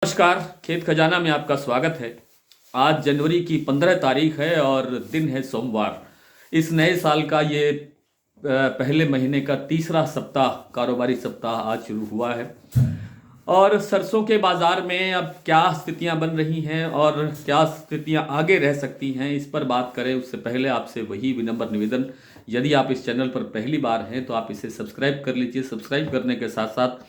नमस्कार। खेत खजाना में आपका स्वागत है। आज जनवरी की 15 तारीख है और दिन है सोमवार। इस नए साल का ये पहले महीने का तीसरा सप्ताह, कारोबारी सप्ताह आज शुरू हुआ है। और सरसों के बाजार में अब क्या स्थितियां बन रही हैं और क्या स्थितियां आगे रह सकती हैं, इस पर बात करें उससे पहले आपसे वही विनम्र निवेदन, यदि आप इस चैनल पर पहली बार हैं तो आप इसे सब्सक्राइब कर लीजिए। सब्सक्राइब करने के साथ साथ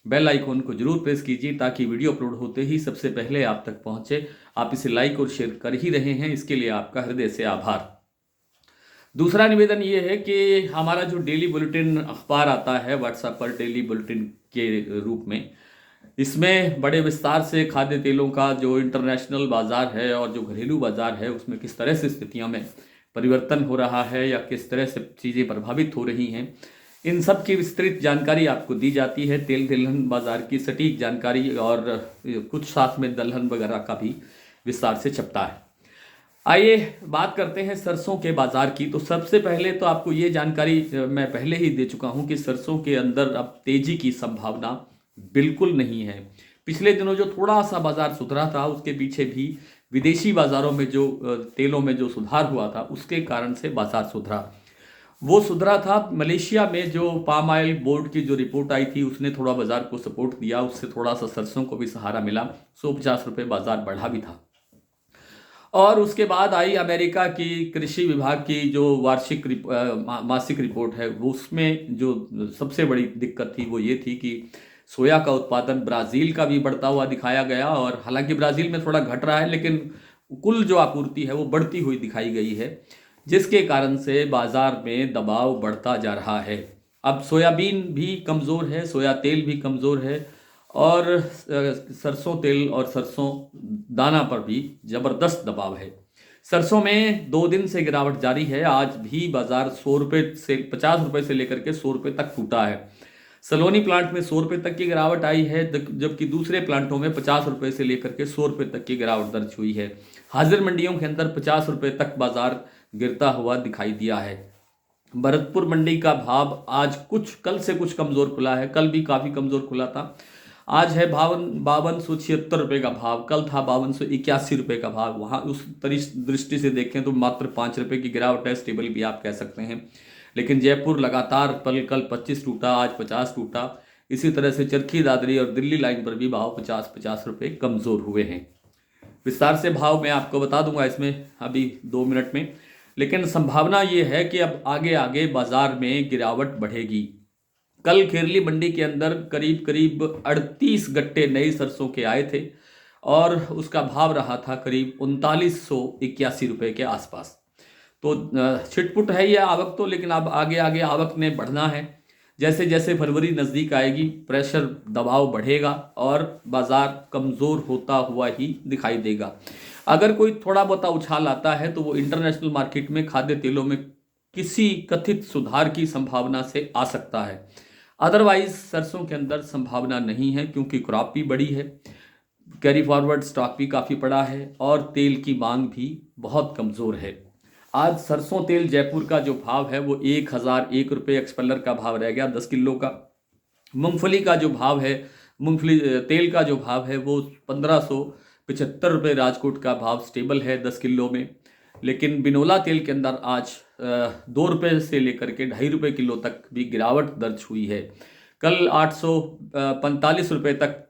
बेल आइकॉन को जरूर प्रेस कीजिए ताकि वीडियो अपलोड होते ही सबसे पहले आप तक पहुंचे। आप इसे लाइक और शेयर कर ही रहे हैं, इसके लिए आपका हृदय से आभार। दूसरा निवेदन ये है कि हमारा जो डेली बुलेटिन अखबार आता है व्हाट्सएप पर डेली बुलेटिन के रूप में, इसमें बड़े विस्तार से खाद्य तेलों का जो इंटरनेशनल बाजार है और जो घरेलू बाजार है उसमें किस तरह से स्थितियों में परिवर्तन हो रहा है या किस तरह से चीज़ें प्रभावित हो रही हैं, इन सब की विस्तृत जानकारी आपको दी जाती है। तेल तिलहन बाजार की सटीक जानकारी और कुछ साथ में दलहन वगैरह का भी विस्तार से छपता है। आइए बात करते हैं सरसों के बाजार की। तो सबसे पहले तो आपको ये जानकारी मैं पहले ही दे चुका हूं कि सरसों के अंदर अब तेजी की संभावना बिल्कुल नहीं है। पिछले दिनों जो थोड़ा सा बाजार सुधरा था उसके पीछे भी विदेशी बाजारों में जो तेलों में जो सुधार हुआ था उसके कारण से बाजार सुधरा। वो सुधरा था मलेशिया में जो पाम ऑयल बोर्ड की जो रिपोर्ट आई थी उसने थोड़ा बाजार को सपोर्ट दिया, उससे थोड़ा सा सरसों को भी सहारा मिला। 150 रुपये बाजार बढ़ा भी था। और उसके बाद आई अमेरिका की कृषि विभाग की जो वार्षिक मासिक रिपोर्ट है, वो उसमें जो सबसे बड़ी दिक्कत थी वो ये थी कि सोया का उत्पादन ब्राज़ील का भी बढ़ता हुआ दिखाया गया। और हालांकि ब्राज़ील में थोड़ा घट रहा है लेकिन कुल जो आपूर्ति है वो बढ़ती हुई दिखाई गई है, जिसके कारण से बाजार में दबाव बढ़ता जा रहा है। अब सोयाबीन भी कमज़ोर है, सोया तेल भी कमज़ोर है और सरसों तेल और सरसों दाना पर भी ज़बरदस्त दबाव है। सरसों में 2 दिन से गिरावट जारी है। आज भी बाजार 100 रुपये से 50 रुपये से लेकर के 100 रुपये तक टूटा है। सलोनी प्लांट में 100 रुपये तक की गिरावट आई है, जबकि दूसरे प्लांटों में 50 रुपये से लेकर के 100 रुपये तक की गिरावट दर्ज हुई है। हाजिर मंडियों के अंदर 50 रुपये तक बाजार गिरता हुआ दिखाई दिया है। भरतपुर मंडी का भाव आज कल से कुछ कमजोर खुला है। कल भी काफी कमजोर खुला था। आज है 5276 रुपये का भाव, कल था 5281 रुपये का भाव। वहां उस दृष्टि से देखें तो मात्र 5 रुपये की गिरावट है, स्टेबल भी आप कह सकते हैं। लेकिन जयपुर लगातार कल 25 टूटा, आज 50 टूटा। इसी तरह से चरखी दादरी और दिल्ली लाइन पर भी भाव 50-50 रुपये कमजोर हुए हैं। विस्तार से भाव मैं आपको बता दूंगा इसमें अभी 2 मिनट में, लेकिन संभावना ये है कि अब आगे आगे बाजार में गिरावट बढ़ेगी। कल खेरली मंडी के अंदर करीब 38 गट्टे नई सरसों के आए थे और उसका भाव रहा था करीब 3981 रुपये के आसपास। तो छिटपुट है यह आवक तो, लेकिन अब आगे आगे आवक ने बढ़ना है। जैसे जैसे फरवरी नज़दीक आएगी प्रेशर दबाव बढ़ेगा और बाजार कमज़ोर होता हुआ ही दिखाई देगा। अगर कोई थोड़ा बहुत उछाल आता है तो वो इंटरनेशनल मार्केट में खाद्य तेलों में किसी कथित सुधार की संभावना से आ सकता है। अदरवाइज सरसों के अंदर संभावना नहीं है, क्योंकि क्रॉप भी बड़ी है, कैरी फॉरवर्ड स्टॉक भी काफ़ी बड़ा है और तेल की मांग भी बहुत कमज़ोर है। आज सरसों तेल जयपुर का जो भाव है वो 1001 रुपये एक्सपेलर का भाव रह गया 10 किलो का। मूंगफली का जो भाव है, मूंगफली तेल का जो भाव है वो 1575 रुपये राजकोट का भाव स्टेबल है 10 किलो में। लेकिन बिनोला तेल के अंदर आज 2 रुपये से लेकर के 2.5 रुपये किलो तक भी गिरावट दर्ज हुई है। कल 845 रुपये तक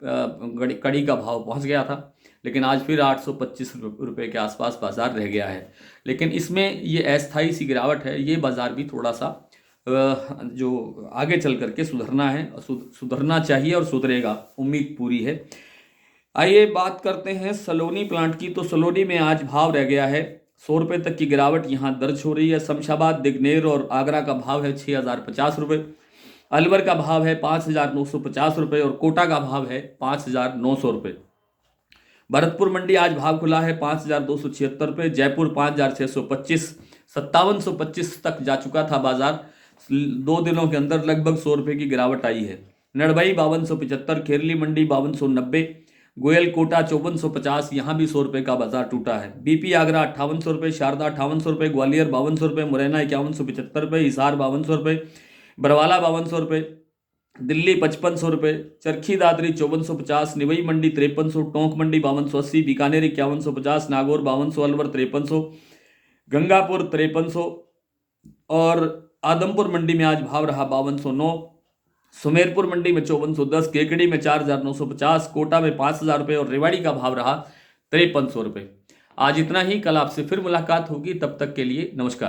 कड़ी का भाव पहुंच गया था, लेकिन आज फिर 825 रुपये के आसपास बाजार रह गया है। लेकिन इसमें ये अस्थायी सी गिरावट है, ये बाजार भी थोड़ा सा जो आगे चल करके सुधरना है, सुधरना चाहिए और सुधरेगा, उम्मीद पूरी है। आइए बात करते हैं सलोनी प्लांट की। तो सलोनी में आज भाव रह गया है 100 रुपये तक की गिरावट यहाँ दर्ज हो रही है। शमशाबाद, दिग्नेर और आगरा का भाव है 6050 रुपये, अलवर का भाव है 5950 रुपये और कोटा का भाव है 5900 रुपये। भरतपुर मंडी आज भाव खुला है 5276 रुपये, जयपुर 5625, 5725 तक जा चुका था बाजार। 2 दिनों के अंदर लगभग 100 रुपये की गिरावट आई है। नड़बई 5275, खेरली मंडी 5290, गोयल कोटा 5450, यहाँ भी 100 रुपये का बाजार टूटा है। बीपी आगरा 5800 रुपये, शारदा 5800 रुपये, ग्वालियर 5200 रुपये, मुरैना 5175 रुपये, हिसार 5200 रुपये, बरवाला 5200 रुपये, दिल्ली 5500 रुपये, चरखी दादरी 5450, निवई मंडी 5300, टोंक मंडी 5280, बीकानेर 5150, नागौर 5200, अलवर 5300, गंगापुर 5300 और आदमपुर मंडी में आज भाव रहा 5209, सुमेरपुर मंडी में 5410, केकड़ी में 4950, कोटा में 5000 रुपये और रेवाड़ी का भाव रहा 5300 रुपये। आज इतना ही, कल आपसे फिर मुलाकात होगी, तब तक के लिए नमस्कार।